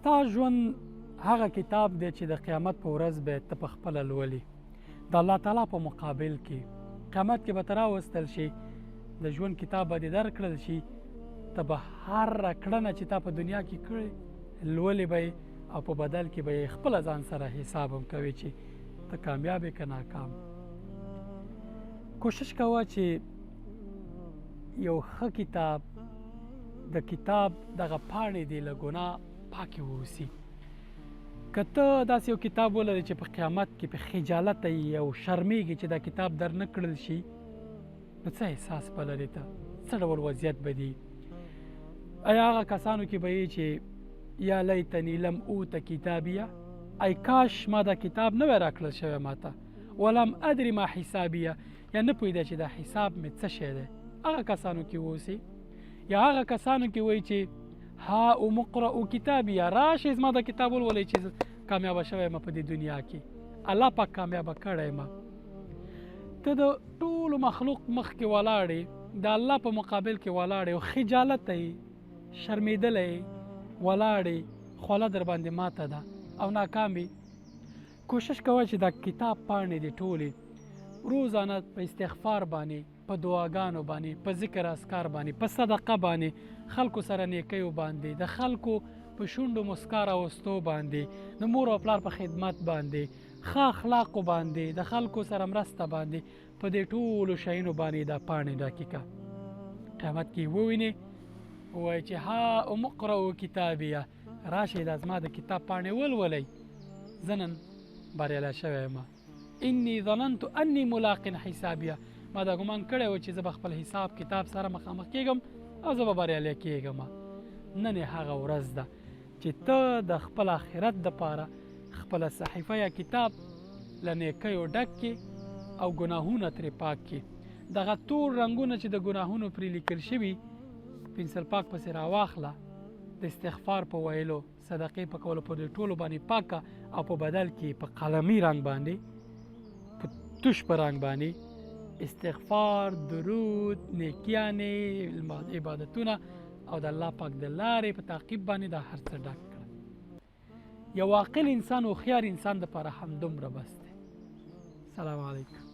ستا ژوند هغه کتاب دی چې د قیامت په ورځ به ته په خپله لولي د الله تعالی په مقابل کې قیامت کې به ته راوستل شي د ژوند کتاب به دې درکړل شي ته به هره کړنه چې تا په دنیا کې کړې لولې به او په بدل کې به یې خپله ځان سره حساب هم کوي چې ته کامیاب یې که ناکام کوشش کوه چې یو ښه کتاب د کتاب دغه پاڼې دې له ګناه پاکې واوسي که ته داسې یو کتاب ولرې چې په قیامت کې په خجالته یې او شرمېږي چې دا کتاب در نه کړل شي نو څه احساس به لرې ته څه ډول وضعیت به دي ایا هغه کسانو کې به یې چې یا لیتنی لم اوت کتابیه ای کاش ما دا کتاب نه وی راکړل شوی ماته ولم ادري ما حسابیه یا نه پوهېده چې دا حساب مې څه شی دی هغه کسانو کې اوسي یا هغه کسانو کې وایي چې ها مقرأ کتابیه راشئ زما دا کتاب ولولئ چې کامیابه شوی یم په دې دنیا کې الله پاک کامیابه کړی یم ته د ټولو مخلوق مخکې ولاړې د الله په مقابل کې ولاړې او خجالته یې شرمېدلی یې ولاړې خوله در باندې ماته ده او ناکامې کوشش کوه چې دا کتاب پاڼې دې ټولې روزانه په استغفار باندې په دعاګانو باندې په ذکر اذکار باندې په صدقه باندې خلکو سره نیکیو باندې د خلکو په شونډو مسکا راوستو باندې د مور او پلار په خدمت باندې ښه اخلاقو باندې د خلکو سره مرسته باندې په دې ټولو شیانو باندې دا پاڼې ډکې که قیامت کې ووینې ووایي چې ها مقرأ کتابیه راشئ دا زما د کتاب پاڼې ولولئ زه نن بریالی شوی یم انی ظننت انی ملاق حسابیه ما دا ګمان کړی و چې زه به خپل حساب کتاب سره مخامخ کېږم او زه به بریالی کېږم نن یې هغه ورځ ده چې ته د خپل آخرت دپاره خپله صحیفه یا کتاب له نیکیو ډک کړې او ګناهونه ترې پاک کړې دغه تور رنګونه چې د ګناهونو پرې لیکل شوي پنسل پاک پسې راواخله د استغفار په ویلو صدقې په کولو په دې ټولو باندې پاکه او په بدل کې په قلمي رنګ باندې په توش په رنګ باندې استغفار درود نیکیانې عبادتونه او د الله پاک د لارې په تعقیب باندې دا هر څه ډک کړه یو عاقل انسان هوښیار انسان دپاره همدومره بس دی سلام علیکم